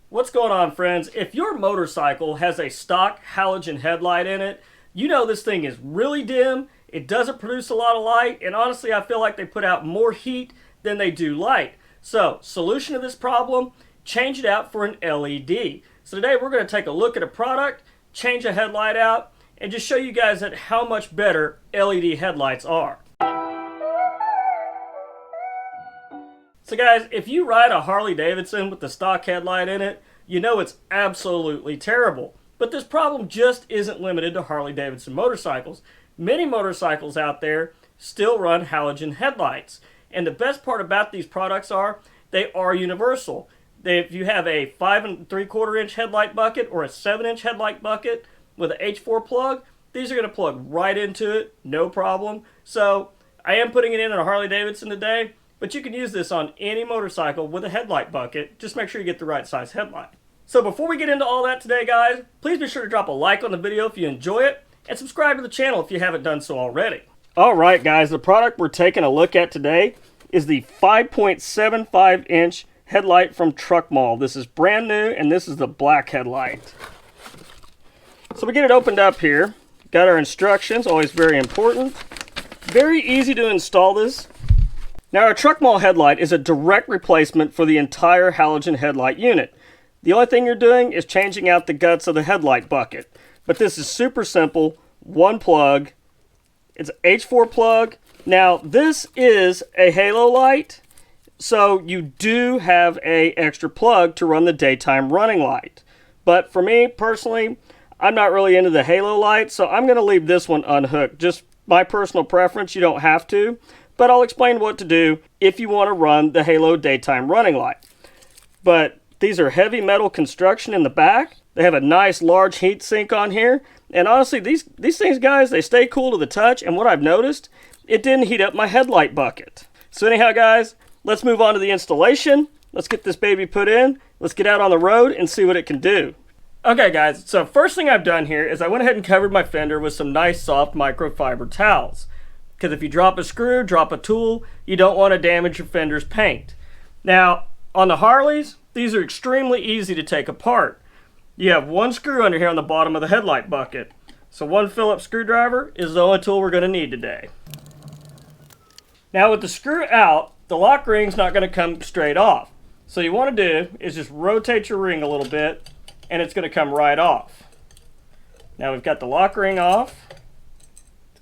What's going on, friends? If your motorcycle has a stock halogen headlight in it, you know this thing is really dim, it doesn't produce a lot of light, and honestly I feel like they put out more heat than they do light. So, solution to this problem, change it out for an LED. So today we're going to take a look at a product, change a headlight out, and just show you guys how much better LED headlights are. So guys, if you ride a Harley-Davidson with the stock headlight in it, you know it's absolutely terrible. But this problem just isn't limited to Harley-Davidson motorcycles. Many motorcycles out there still run halogen headlights. And the best part about these products are, they are universal. If you have a 5 3/4 inch headlight bucket or a 7-inch headlight bucket with an H4 plug, these are going to plug right into it, no problem. So I am putting it in a Harley-Davidson today. But you can use this on any motorcycle with a headlight bucket. Just make sure you get the right size headlight. So before we get into all that today, guys, please be sure to drop a like on the video if you enjoy it, and subscribe to the channel if you haven't done so already. Alright guys, the product we're taking a look at today is the 5.75 inch headlight from TruckMall. This is brand new, and this is the black headlight. So we get it opened up here. Got our instructions, always very important. Very easy to install this. Now our TruckMall headlight is a direct replacement for the entire halogen headlight unit. The only thing you're doing is changing out the guts of the headlight bucket. But this is super simple, one plug. It's an H4 plug. Now this is a halo light, so you do have an extra plug to run the daytime running light. But for me personally, I'm not really into the halo light, so I'm going to leave this one unhooked. Just my personal preference, you don't have to. But I'll explain what to do if you want to run the Halo daytime running light. But these are heavy metal construction in the back. They have a nice large heat sink on here. And honestly, these things, guys, they stay cool to the touch. And what I've noticed, it didn't heat up my headlight bucket. So anyhow, guys, let's move on to the installation. Let's get this baby put in. Let's get out on the road and see what it can do. Okay, guys, so first thing I've done here is I went ahead and covered my fender with some nice soft microfiber towels. Because if you drop a screw, drop a tool, you don't want to damage your fender's paint. Now, on the Harleys, these are extremely easy to take apart. You have one screw under here on the bottom of the headlight bucket. So one Phillips screwdriver is the only tool we're going to need today. Now with the screw out, the lock ring's not going to come straight off. So you want to do is just rotate your ring a little bit, and it's going to come right off. Now we've got the lock ring off.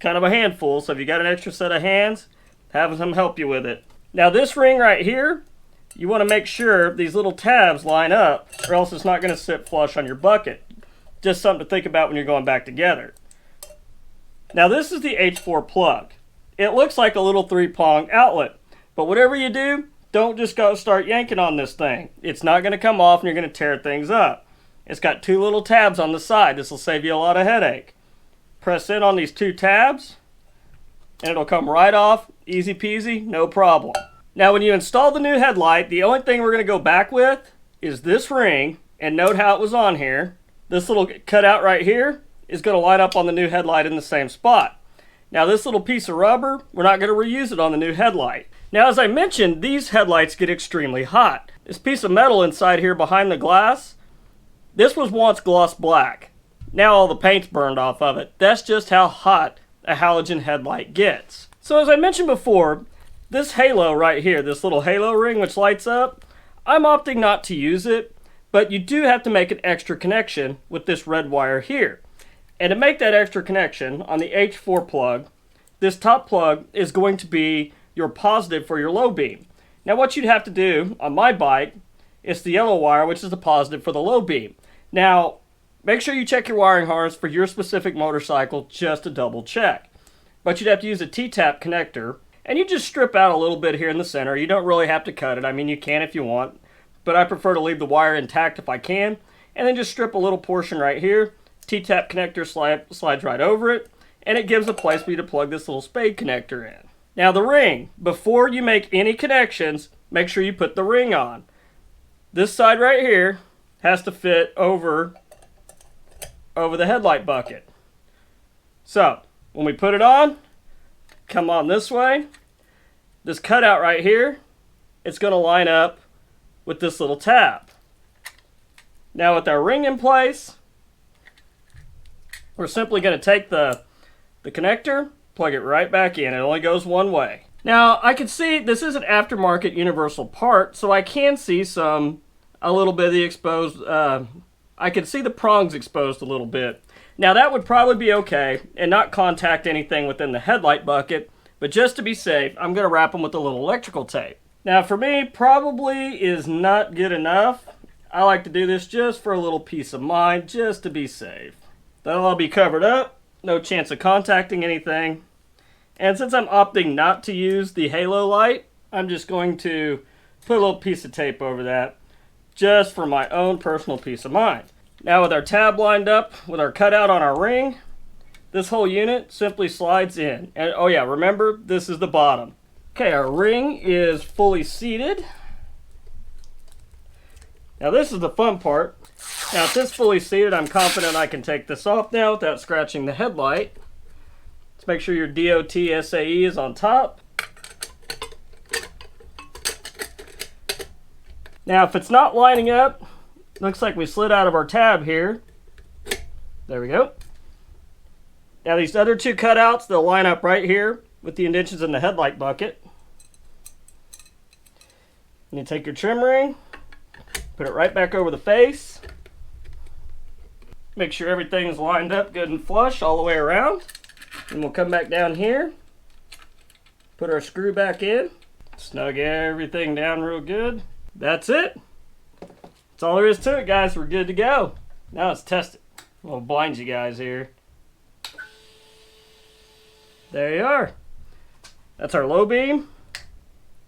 Kind of a handful, so if you got an extra set of hands, have them help you with it. Now this ring right here, you want to make sure these little tabs line up, or else it's not going to sit flush on your bucket. Just something to think about when you're going back together. Now this is the H4 plug. It looks like a little 3-prong outlet, but whatever you do, don't just go start yanking on this thing. It's not going to come off and you're going to tear things up. It's got 2 little tabs on the side. This will save you a lot of headache. Press in on these 2 tabs and it'll come right off, easy peasy, no problem. Now when you install the new headlight, the only thing we're going to go back with is this ring, and note how it was on here. This little cutout right here is going to line up on the new headlight in the same spot. Now this little piece of rubber, we're not going to reuse it on the new headlight. Now as I mentioned, these headlights get extremely hot. This piece of metal inside here behind the glass, this was once gloss black. Now all the paint's burned off of it. That's just how hot a halogen headlight gets. So as I mentioned before, this halo right here, this little halo ring which lights up, I'm opting not to use it, but you do have to make an extra connection with this red wire here. And to make that extra connection on the H4 plug, this top plug is going to be your positive for your low beam. Now what you'd have to do on my bike is the yellow wire, which is the positive for the low beam. Now, make sure you check your wiring harness for your specific motorcycle just to double check. But you'd have to use a T-tap connector, and you just strip out a little bit here in the center. You don't really have to cut it. I mean, you can if you want, but I prefer to leave the wire intact if I can, and then just strip a little portion right here. T-tap connector slides right over it, and it gives a place for you to plug this little spade connector in. Now the ring, before you make any connections, make sure you put the ring on. This side right here has to fit over the headlight bucket. So when we put it on, come on this way, this cutout right here, it's going to line up with this little tab. Now with our ring in place, we're simply going to take the connector, plug it right back in. It only goes one way. Now I can see this is an aftermarket universal part, so I can see a little bit of the exposed, I can see the prongs exposed a little bit. Now that would probably be okay and not contact anything within the headlight bucket, but just to be safe, I'm going to wrap them with a little electrical tape. Now for me, probably is not good enough. I like to do this just for a little peace of mind, just to be safe. That'll all be covered up, no chance of contacting anything. And since I'm opting not to use the halo light, I'm just going to put a little piece of tape over that, just for my own personal peace of mind. Now with our tab lined up with our cutout on our ring, this whole unit simply slides in. And oh yeah, remember, this is the bottom. Okay, our ring is fully seated. Now this is the fun part. Now if this is fully seated, I'm confident I can take this off now without scratching the headlight. Let's make sure your DOT SAE is on top. Now if it's not lining up, looks like we slid out of our tab here. There we go. Now these other two cutouts, they'll line up right here with the indentions in the headlight bucket. And you take your trim ring, put it right back over the face. Make sure everything's lined up good and flush all the way around. And we'll come back down here, put our screw back in, snug everything down real good. That's it. That's all there is to it, guys. We're good to go. Now let's test it. I'll blind you guys here. There you are. That's our low beam.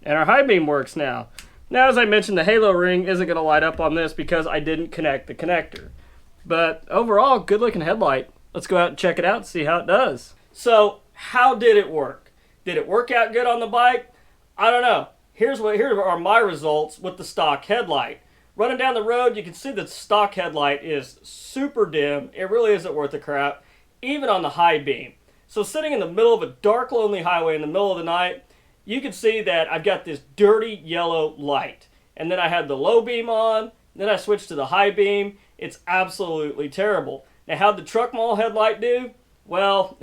And our high beam works now. Now, as I mentioned, the halo ring isn't going to light up on this because I didn't connect the connector. But overall, good looking headlight. Let's go out and check it out and see how it does. So, how did it work? Did it work out good on the bike? I don't know. Here are my results with the stock headlight. Running down the road, you can see the stock headlight is super dim. It really isn't worth a crap, even on the high beam. So sitting in the middle of a dark, lonely highway in the middle of the night, you can see that I've got this dirty yellow light. And then I had the low beam on, then I switched to the high beam. It's absolutely terrible. Now, how'd the TruckMall headlight do? Well,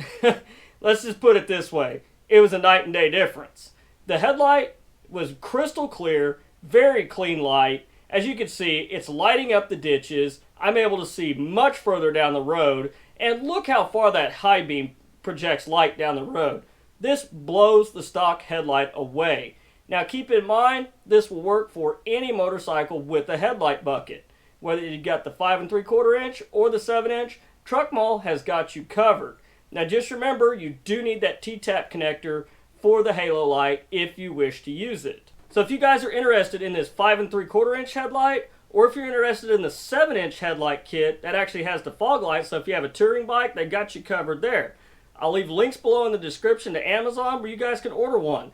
let's just put it this way. It was a night and day difference. The headlight was crystal clear, very clean light. As you can see, it's lighting up the ditches. I'm able to see much further down the road. And look how far that high beam projects light down the road. This blows the stock headlight away. Now keep in mind, this will work for any motorcycle with a headlight bucket. Whether you got the 5 3/4 inch or the 7 inch, TruckMall has got you covered. Now just remember, you do need that T-tap connector for the halo light if you wish to use it. So if you guys are interested in this 5 3/4 inch headlight, or if you're interested in the 7 inch headlight kit, that actually has the fog light, so if you have a touring bike, they got you covered there. I'll leave links below in the description to Amazon where you guys can order one.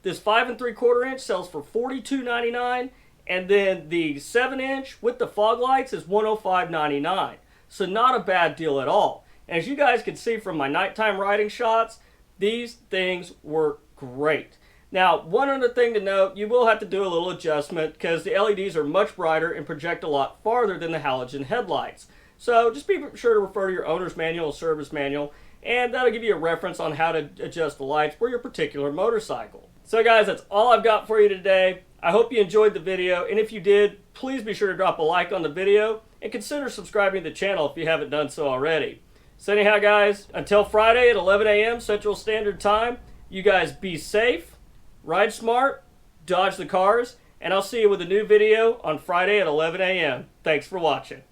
This 5 3/4 inch sells for $42.99, and then the 7 inch with the fog lights is $105.99. So not a bad deal at all. And as you guys can see from my nighttime riding shots, these things work great. Now, one other thing to note, you will have to do a little adjustment because the LEDs are much brighter and project a lot farther than the halogen headlights. So just be sure to refer to your owner's manual or service manual, and that'll give you a reference on how to adjust the lights for your particular motorcycle. So guys, that's all I've got for you today. I hope you enjoyed the video, and if you did, please be sure to drop a like on the video and consider subscribing to the channel if you haven't done so already. So anyhow guys, until Friday at 11 a.m. Central Standard Time, you guys be safe, ride smart, dodge the cars, and I'll see you with a new video on Friday at 11 a.m. Thanks for watching.